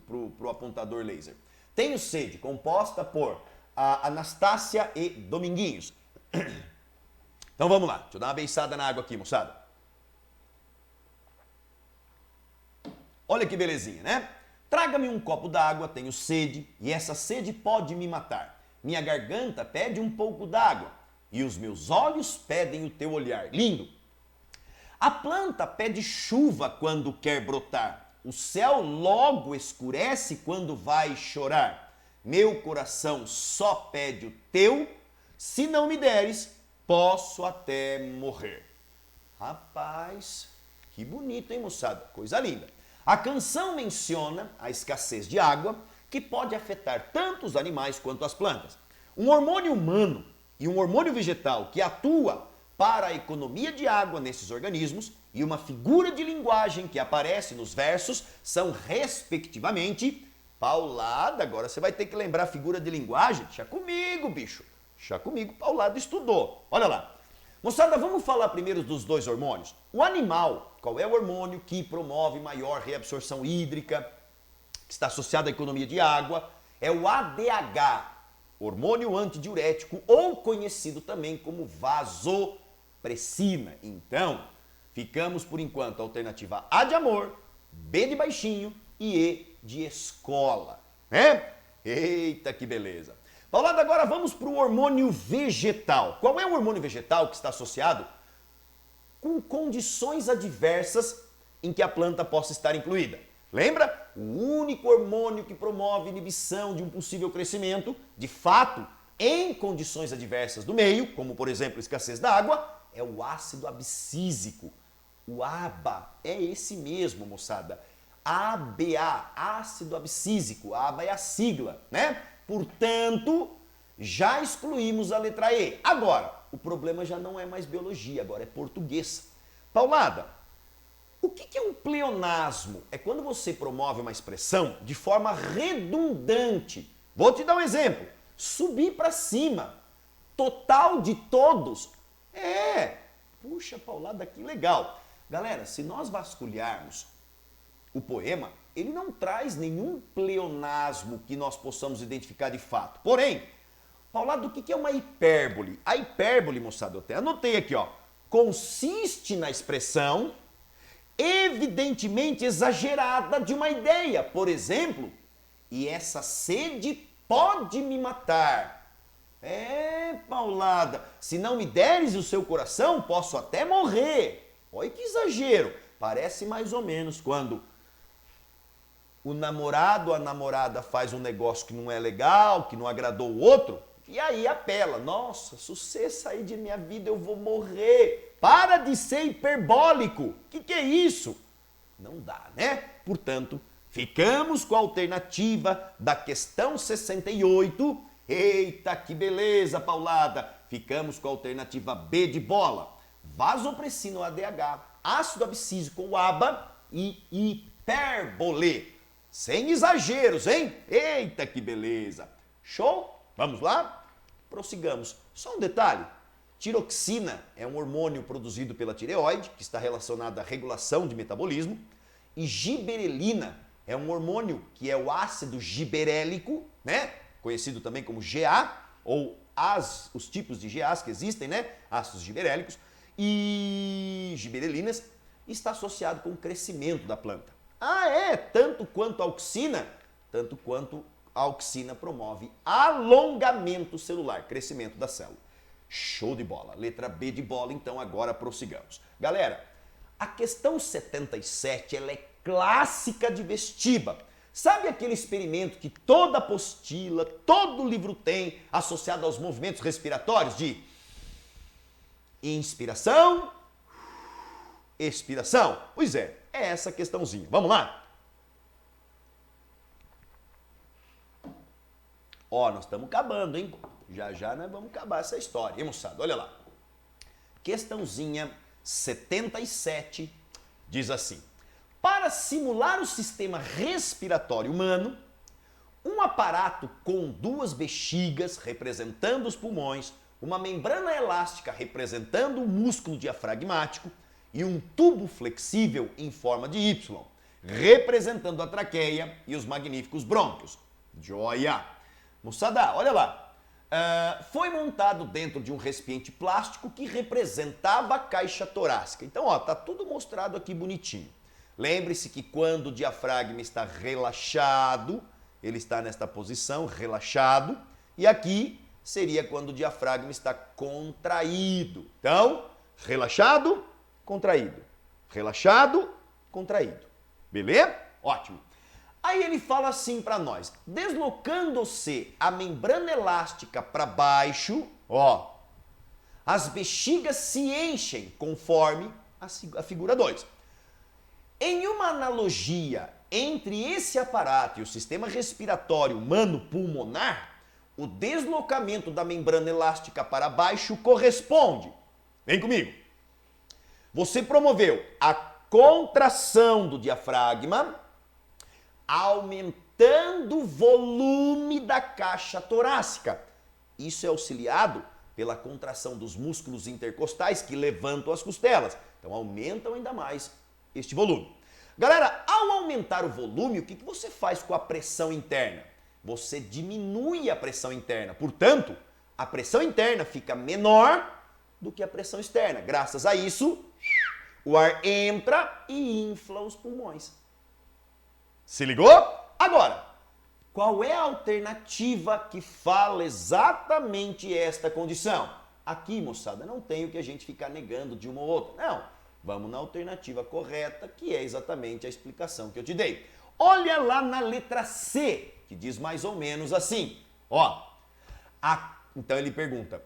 pro apontador laser. Tenho Sede, composta por Anastácia e Dominguinhos. Então vamos lá. Deixa eu dar uma beiçada na água aqui, moçada. Olha que belezinha, né? Traga-me um copo d'água, tenho sede, e essa sede pode me matar. Minha garganta pede um pouco d'água, e os meus olhos pedem o teu olhar. Lindo! A planta pede chuva quando quer brotar. O céu logo escurece quando vai chorar. Meu coração só pede o teu, se não me deres, posso até morrer. Rapaz, que bonito, hein, moçada? Coisa linda. A canção menciona a escassez de água, que pode afetar tanto os animais quanto as plantas. Um hormônio humano e um hormônio vegetal que atua para a economia de água nesses organismos e uma figura de linguagem que aparece nos versos são, respectivamente, Paulada. Agora você vai ter que lembrar a figura de linguagem. Deixa comigo, bicho. Deixa comigo, Paulada estudou. Olha lá. Moçada, vamos falar primeiro dos dois hormônios. O animal, qual é o hormônio que promove maior reabsorção hídrica, que está associado à economia de água? É o ADH, hormônio antidiurético, ou conhecido também como vasopressina. Então, ficamos por enquanto a alternativa A de amor, B de baixinho e E de escola, né? Eita, que beleza! Paulada, agora vamos para o hormônio vegetal. Qual é o hormônio vegetal que está associado com condições adversas em que a planta possa estar incluída? Lembra? O único hormônio que promove inibição de um possível crescimento, de fato, em condições adversas do meio, como por exemplo escassez da água, é o ácido abscísico. O ABA é esse mesmo, moçada. ABA, ácido abscísico. A ABA é a sigla, né? Portanto, já excluímos a letra E. Agora, o problema já não é mais biologia, agora é português. Paulada, o que é um pleonasmo? É quando você promove uma expressão de forma redundante. Vou te dar um exemplo. Subir para cima. Total de todos. Puxa, Paulada, que legal. Galera, se nós vasculharmos o poema, ele não traz nenhum pleonasmo que nós possamos identificar de fato. Porém, Paulado, o que é uma hipérbole? A hipérbole, moçada, eu até anotei aqui, ó, consiste na expressão evidentemente exagerada de uma ideia. Por exemplo, e essa sede pode me matar. Paulada, se não me deres o seu coração, posso até morrer. Olha que exagero. Parece mais ou menos quando o namorado, a namorada faz um negócio que não é legal, que não agradou o outro, e aí apela. Nossa, se você sair de minha vida, eu vou morrer. Para de ser hiperbólico. Que é isso? Não dá, né? Portanto, ficamos com a alternativa da questão 68. Eita, que beleza, Paulada. Ficamos com a alternativa B de bola. Vasopressina, o ADH, ácido abscísico, o ABA e hipérbole. Sem exageros, hein? Eita, que beleza! Show? Vamos lá? prossigamos. Só um detalhe, tiroxina é um hormônio produzido pela tireoide, que está relacionado à regulação de metabolismo, e giberelina é um hormônio que é o ácido giberélico, né? Conhecido também como GA, ou os tipos de GAs que existem, né? Ácidos giberélicos, e giberelinas, está associado com o crescimento da planta. Ah, é? Tanto quanto a auxina, tanto quanto a auxina promove alongamento celular, crescimento da célula. Show de bola. Letra B de bola, então agora prossigamos. Galera, a questão 77, ela é clássica de vestiba. Sabe aquele experimento que toda apostila, todo livro tem, associado aos movimentos respiratórios de inspiração, expiração? Pois é essa questãozinha. Vamos lá? Ó, nós estamos acabando, hein? Já já nós vamos acabar essa história, hein, moçada? Olha lá. Questãozinha 77 diz assim: para simular o sistema respiratório humano, um aparato com duas bexigas representando os pulmões, uma membrana elástica representando o músculo diafragmático e um tubo flexível em forma de Y, representando a traqueia e os magníficos brônquios. Joia! Moçada, olha lá. Foi montado dentro de um recipiente plástico que representava a caixa torácica. Então, ó, tá tudo mostrado aqui bonitinho. Lembre-se que quando o diafragma está relaxado, ele está nesta posição, relaxado, e aqui seria quando o diafragma está contraído. Então, relaxado, contraído. Relaxado, contraído. Beleza? Ótimo. Aí ele fala assim para nós: deslocando-se a membrana elástica para baixo, ó, as bexigas se enchem conforme a figura 2. Em uma analogia entre esse aparato e o sistema respiratório humano pulmonar, o deslocamento da membrana elástica para baixo corresponde. Vem comigo. Você promoveu a contração do diafragma, aumentando o volume da caixa torácica. Isso é auxiliado pela contração dos músculos intercostais que levantam as costelas. Então aumentam ainda mais este volume. Galera, ao aumentar o volume, o que você faz com a pressão interna? Você diminui a pressão interna. Portanto, a pressão interna fica menor do que a pressão externa. Graças a isso, o ar entra e infla os pulmões. Se ligou? Agora, qual é a alternativa que fala exatamente esta condição? Aqui, moçada, não tem o que a gente ficar negando de uma ou outra. Não, vamos na alternativa correta, que é exatamente a explicação que eu te dei. Olha lá na letra C, que diz mais ou menos assim. Ó, então ele pergunta,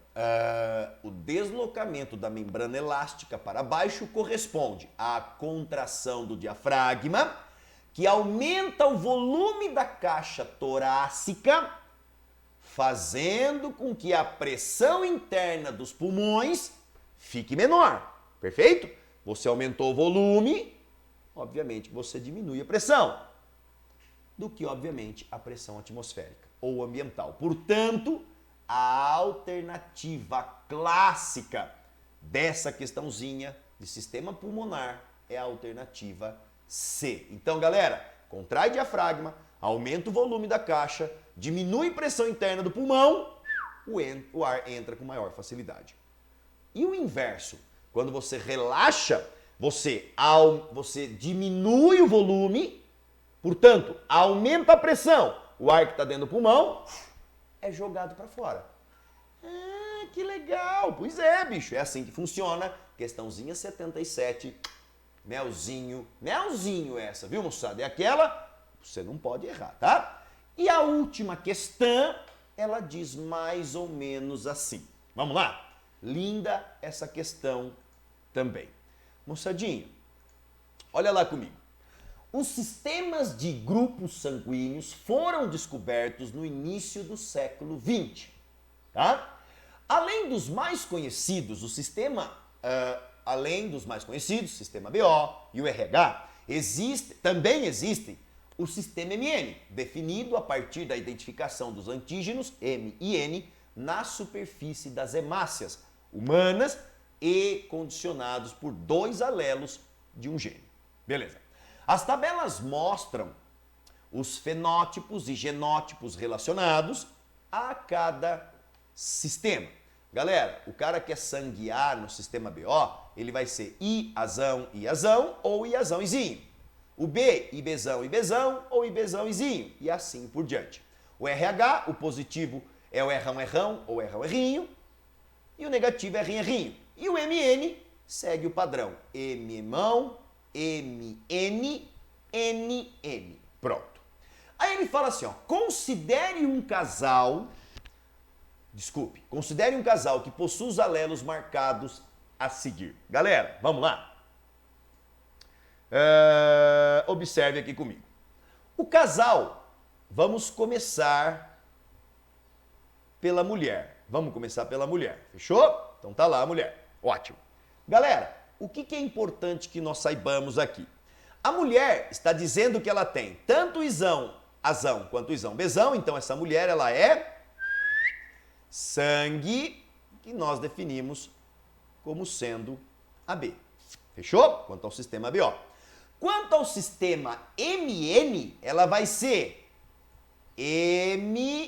o deslocamento da membrana elástica para baixo corresponde à contração do diafragma, que aumenta o volume da caixa torácica, fazendo com que a pressão interna dos pulmões fique menor. Perfeito? Você aumentou o volume, obviamente você diminui a pressão, do que obviamente a pressão atmosférica ou ambiental. Portanto, a alternativa clássica dessa questãozinha de sistema pulmonar é a alternativa C. Então, galera, contrai diafragma, aumenta o volume da caixa, diminui a pressão interna do pulmão, o ar entra com maior facilidade. E o inverso, quando você relaxa, você diminui o volume, portanto, aumenta a pressão, o ar que está dentro do pulmão é jogado para fora. Ah, que legal! Pois é, bicho, é assim que funciona. Questãozinha 77. Melzinho essa, viu, moçada? É aquela, você não pode errar, tá? E a última questão, ela diz mais ou menos assim. Vamos lá? Linda essa questão também. Moçadinha, olha lá comigo. Os sistemas de grupos sanguíneos foram descobertos no início do século XX, tá? Além dos mais conhecidos, sistema BO e o RH, também existe o sistema MN, definido a partir da identificação dos antígenos M e N na superfície das hemácias humanas e condicionados por 2 alelos de um gene. Beleza. As tabelas mostram os fenótipos e genótipos relacionados a cada sistema. Galera, o cara que é sangue A no sistema BO, ele vai ser Iazão, Iazão ou Iazão, Izinho. O B, IBzão, IBzão ou IBzão, Izinho. E assim por diante. O RH, o positivo é o Errão, Errão ou Errão, Errinho. E o negativo é Errinho, Errinho. E o MN segue o padrão. MMão, MN, NN. Pronto. Aí ele fala assim, ó, considere um casal que possui os alelos marcados a seguir. Galera, vamos lá? Observe aqui comigo. O casal, vamos começar pela mulher. Fechou? Então tá lá a mulher. Ótimo. Galera, o que é importante que nós saibamos aqui? A mulher está dizendo que ela tem tanto Izão, Azão, quanto Izão, Bezão. Então essa mulher, ela é sangue, que nós definimos como sendo AB. Fechou? Quanto ao sistema BO. Quanto ao sistema MN, ela vai ser MM.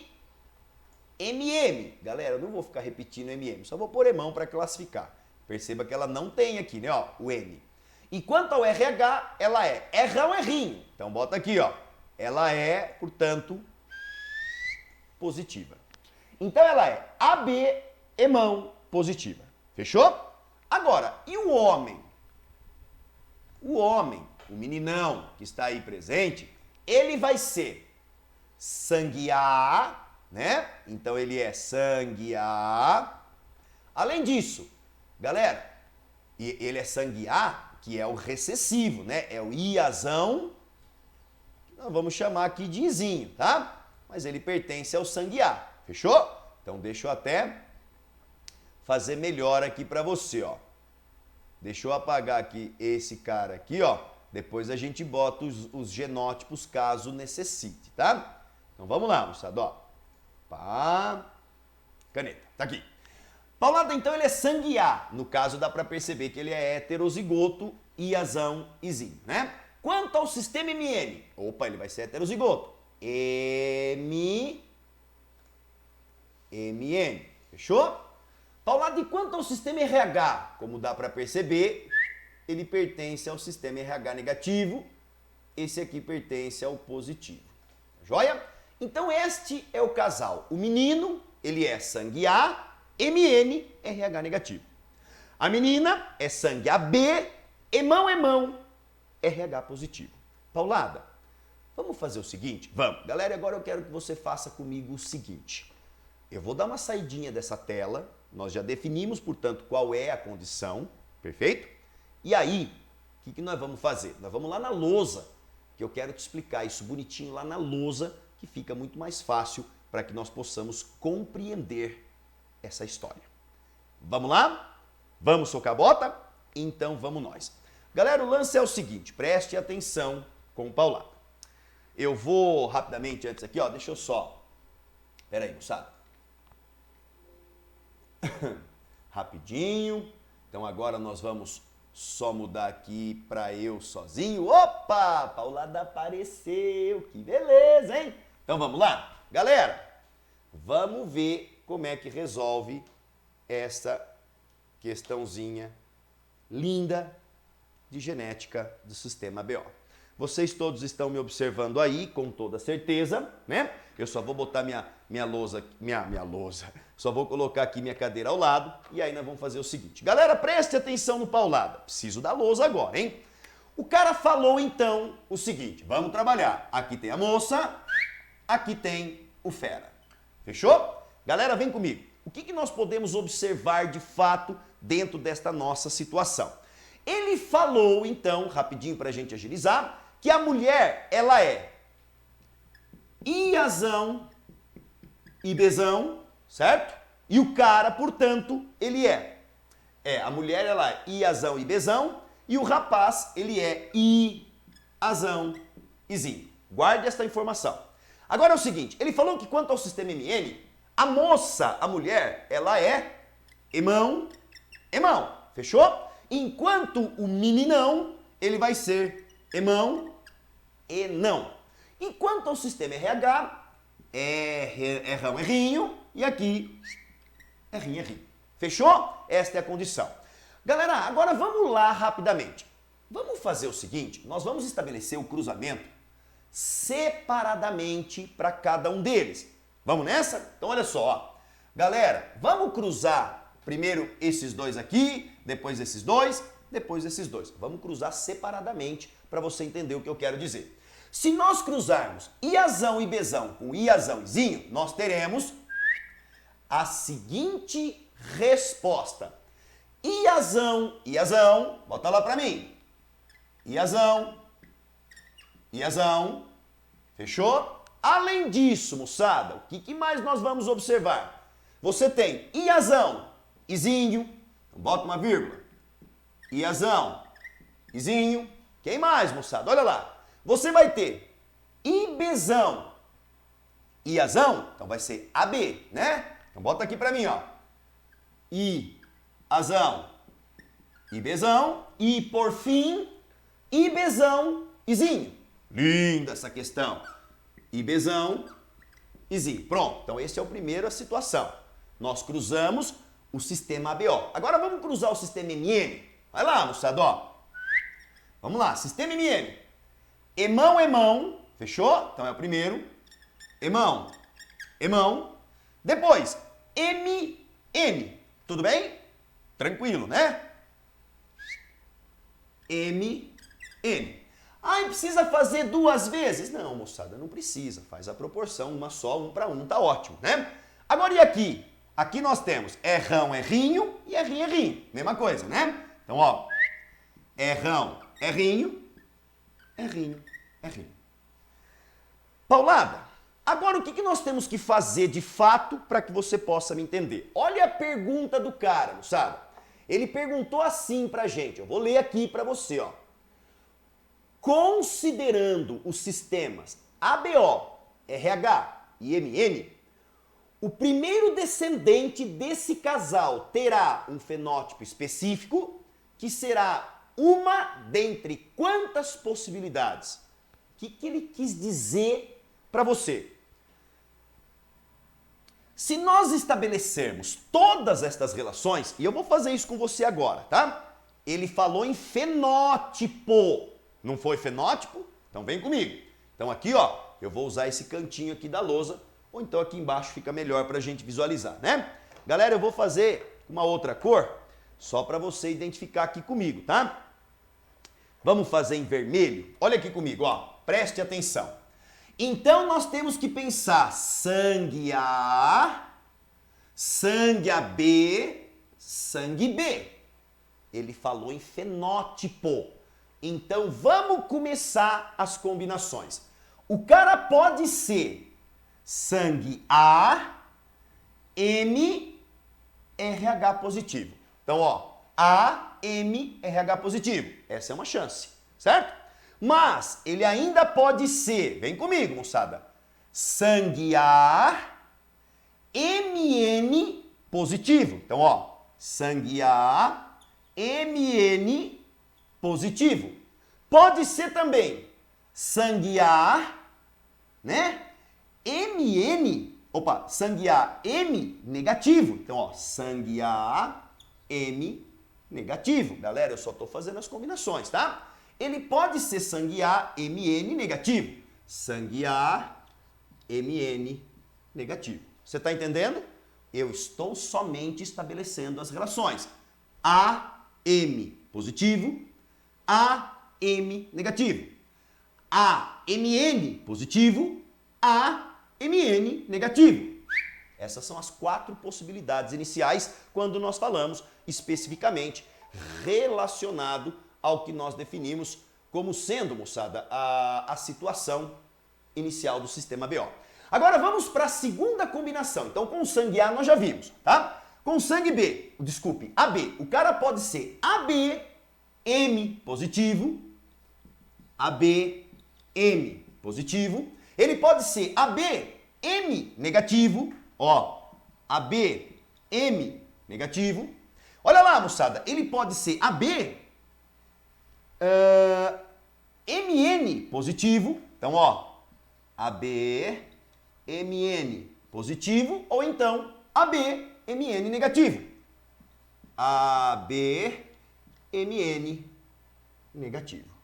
Galera, eu não vou ficar repetindo MM, só vou pôr emão para classificar. Perceba que ela não tem aqui, né? Ó, o N. E quanto ao RH, ela é Errão, Errinho. Então bota aqui, ó. Ela é, portanto, positiva. Então ela é AB, emão, positiva. Fechou? Agora, e o homem? O homem, o meninão que está aí presente, ele vai ser sangue A, né? Então ele é sangue A. Além disso, galera, ele é sangue A, que é o recessivo, né? É o Iazão, que nós vamos chamar aqui de Izinho, tá? Mas ele pertence ao sangue A. Fechou? Então deixa eu até fazer melhor aqui para você, ó. Deixa eu apagar aqui esse cara aqui, ó. Depois a gente bota os genótipos caso necessite, tá? Então vamos lá, moçada, ó. Pá. Caneta, tá aqui. Paulada, então ele é sangue A. No caso dá para perceber que ele é heterozigoto, Iazão, Izinho, né? Quanto ao sistema MN, opa, ele vai ser heterozigoto. MN. Fechou? Paulado, e quanto ao sistema RH? Como dá para perceber, ele pertence ao sistema RH negativo. Esse aqui pertence ao positivo. Joia? Então este é o casal. O menino, ele é sangue A, MN, RH negativo. A menina é sangue AB, emão, RH positivo. Paulada, vamos fazer o seguinte? Vamos. Galera, agora eu quero que você faça comigo o seguinte. Eu vou dar uma saidinha dessa tela. Nós já definimos, portanto, qual é a condição. Perfeito? E aí, o que nós vamos fazer? Nós vamos lá na lousa, que eu quero te explicar isso bonitinho lá na lousa, que fica muito mais fácil para que nós possamos compreender essa história. Vamos lá? Vamos socar a bota? Então vamos nós. Galera, o lance é o seguinte, preste atenção com o Paulado. Eu vou rapidamente antes aqui, ó, deixa eu só... Pera aí, moçada. Rapidinho. Então agora nós vamos só mudar aqui para eu sozinho. Opa! Paulada apareceu. Que beleza, hein? Então vamos lá? Galera, vamos ver como é que resolve essa questãozinha linda de genética do sistema BO. Vocês todos estão me observando aí, com toda certeza, né? Eu só vou botar minha lousa, só vou colocar aqui minha cadeira ao lado e aí nós vamos fazer o seguinte. Galera, preste atenção no Paulada. Preciso da lousa agora, hein? O cara falou então o seguinte, vamos trabalhar. Aqui tem a moça, aqui tem o fera. Fechou? Galera, vem comigo. O que nós podemos observar de fato dentro desta nossa situação? Ele falou então, rapidinho para a gente agilizar, que a mulher, ela é Iazão, Ibezão, certo? E o cara, portanto, ele é. A mulher, ela é Iazão, Ibezão, e o rapaz, ele é Iazão, Izinho. Guarde esta informação. Agora é o seguinte, ele falou que quanto ao sistema MN, A moça, a mulher, ela é emão, emão. Fechou? Enquanto o meninão, ele vai ser emão, enão. Enquanto ao sistema RH, errão, errinho, e aqui, errinho, errinho. Fechou? Esta é a condição. Galera, agora vamos lá rapidamente. Vamos fazer o seguinte, nós vamos estabelecer o cruzamento separadamente para cada um deles. Vamos nessa? Então olha só, ó. Galera, vamos cruzar primeiro esses dois aqui, depois esses dois, depois esses dois. Vamos cruzar separadamente para você entender o que eu quero dizer. Se nós cruzarmos Iazão e Bezão com Iazão e Zinho, nós teremos a seguinte resposta. Iazão, Iazão, bota lá para mim. Iazão, Iazão, fechou? Além disso, moçada, o que mais nós vamos observar? Você tem Iazão, Izinho, bota uma vírgula. Iazão, Izinho, quem mais, moçada? Olha lá. Você vai ter Ibezão, Iazão, então vai ser AB, né? Então bota aqui pra mim, ó. Iazão, Ibezão e por fim, Ibezão, Izinho. Linda essa questão. Ibezão, Izinho. Pronto, então esse é o primeiro a situação. Nós cruzamos o sistema ABO. Agora vamos cruzar o sistema MN. Vai lá, moçada, ó. Vamos lá, sistema MN. Emão, emão, fechou? Então é o primeiro. Emão, emão. Depois, MN. Tudo bem? Tranquilo, né? MN. Ah, precisa fazer duas vezes? Não, moçada, não precisa. Faz a proporção, uma só, um para um, tá ótimo, né? Agora e aqui? Aqui nós temos errão, errinho e errinho, errinho. Mesma coisa, né? Então, ó, errão, errinho, errinho, errinho. Paulada, agora o que nós temos que fazer de fato para que você possa me entender? Olha a pergunta do cara, moçada. Ele perguntou assim pra gente, eu vou ler aqui pra você, ó. Considerando os sistemas ABO, RH e MN, o primeiro descendente desse casal terá um fenótipo específico que será uma dentre quantas possibilidades? O que ele quis dizer para você? Se nós estabelecermos todas estas relações, e eu vou fazer isso com você agora, tá? Ele falou em fenótipo. Não foi fenótipo? Então vem comigo. Então aqui, ó, eu vou usar esse cantinho aqui da lousa, ou então aqui embaixo fica melhor para a gente visualizar, né? Galera, eu vou fazer uma outra cor, só para você identificar aqui comigo, tá? Vamos fazer em vermelho? Olha aqui comigo, ó, preste atenção. Então nós temos que pensar sangue A, sangue AB, sangue B. Ele falou em fenótipo. Então vamos começar as combinações. O cara pode ser sangue A, M, RH positivo. Então, ó, A, M, RH positivo. Essa é uma chance, certo? Mas ele ainda pode ser, vem comigo, moçada, sangue A, MN positivo. Então, ó, sangue A, MN positivo. Pode ser também sangue A, né? Sangue A, M negativo. Então, ó, sangue A, M negativo. Galera, eu só tô fazendo as combinações, tá? Ele pode ser sangue A, MN negativo. Sangue A, MN negativo. Você tá entendendo? Eu estou somente estabelecendo as relações. A, M positivo, A, M negativo. A, MN positivo, A, MN negativo. Essas são as 4 possibilidades iniciais quando nós falamos especificamente relacionado ao que nós definimos como sendo, moçada, a situação inicial do sistema BO. Agora vamos para a segunda combinação. Então com sangue A nós já vimos, tá? Com sangue B, desculpe, AB, o cara pode ser AB, M positivo, AB, M positivo. Ele pode ser AB, M negativo, ó, AB, M negativo. Olha lá, moçada, ele pode ser AB, MN positivo. Então, ó, AB, MN positivo, ou então AB, MN negativo. AB, MN negativo.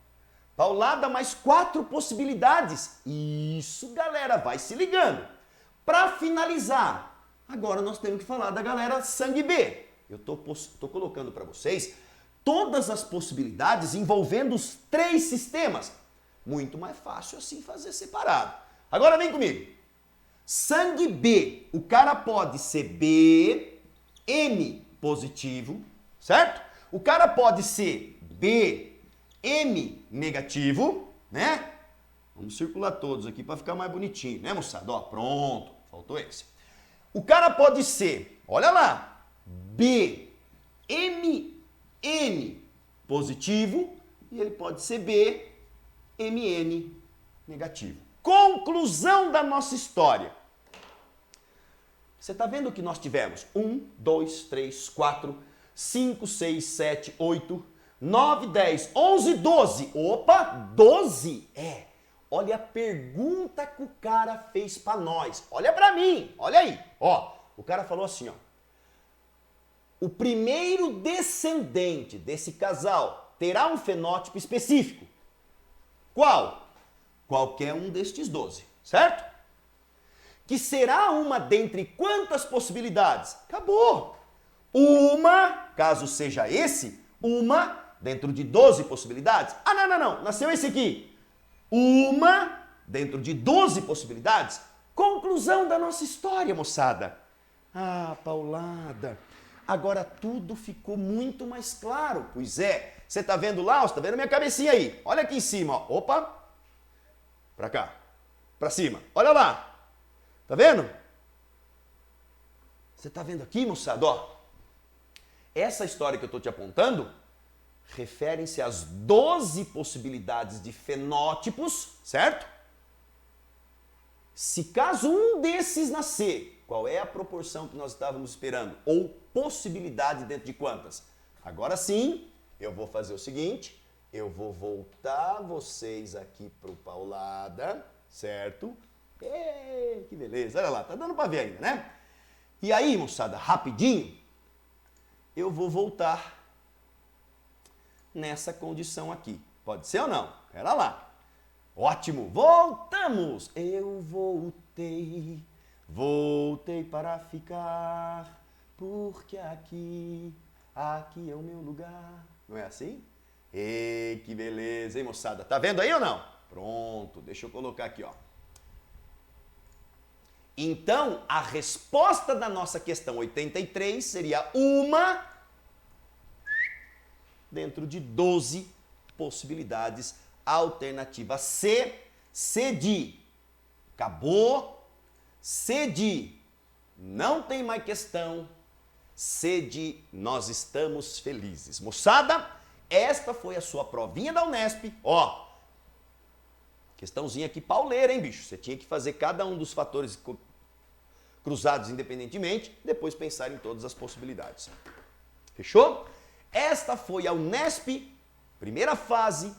Paulada, mais 4 possibilidades. Isso, galera, vai se ligando. Para finalizar, agora nós temos que falar da galera sangue B. Eu tô colocando para vocês todas as possibilidades envolvendo os 3 sistemas. Muito mais fácil assim fazer separado. Agora vem comigo. Sangue B, o cara pode ser B, M positivo, certo? O cara pode ser B, M negativo, né? Vamos circular todos aqui para ficar mais bonitinho, né, moçada? Ó, pronto, faltou esse. O cara pode ser, olha lá, B, M, N positivo e ele pode ser B, M, N negativo. Conclusão da nossa história. Você está vendo que nós tivemos 1, 2, 3, 4, 5, 6, 7, 8, 9, 10, 11, 12. Opa, 12? É. Olha a pergunta que o cara fez para nós. Olha para mim, olha aí. Ó, o cara falou assim, ó. O primeiro descendente desse casal terá um fenótipo específico. Qual? Qualquer um destes 12, certo? Que será uma dentre quantas possibilidades? Acabou. Uma, caso seja esse, uma dentro de 12 possibilidades. Ah, não, nasceu esse aqui. Uma dentro de 12 possibilidades. Conclusão da nossa história, moçada. Ah, Paulada, agora tudo ficou muito mais claro. Pois é, você tá vendo lá, você tá vendo minha cabecinha aí. Olha aqui em cima, ó. Opa, pra cá, pra cima. Olha lá. Tá vendo? Você tá vendo aqui, moçada, ó? Essa história que eu tô te apontando referem-se às 12 possibilidades de fenótipos, certo? Se caso um desses nascer, qual é a proporção que nós estávamos esperando? Ou possibilidade dentro de quantas? Agora sim, eu vou fazer o seguinte, eu vou voltar vocês aqui pro Paulada, certo? Que beleza, olha lá, tá dando pra ver ainda, né? E aí, moçada, rapidinho, eu vou voltar nessa condição aqui. Pode ser ou não? Pera lá. Ótimo, voltamos! Eu voltei para ficar, porque aqui é o meu lugar. Não é assim? Que beleza, hein, moçada? Tá vendo aí ou não? Pronto, deixa eu colocar aqui, ó. Então, a resposta da nossa questão 83 seria uma dentro de 12 possibilidades. Alternativa C, C de acabou, C de não tem mais questão, C de nós estamos felizes. Moçada, esta foi a sua provinha da Unesp. Ó, questãozinha aqui pauleira, hein, bicho? Você tinha que fazer cada um dos fatores cruzados independentemente, depois pensar em todas as possibilidades. Fechou? Esta foi a Unesp, primeira fase,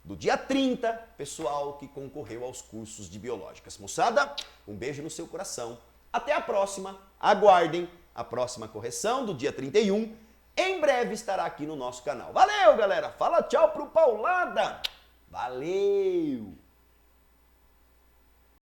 do dia 30, pessoal que concorreu aos cursos de biológicas. Moçada, um beijo no seu coração. Até a próxima. Aguardem a próxima correção do dia 31. Em breve estará aqui no nosso canal. Valeu, galera. Fala tchau pro Paulada. Valeu.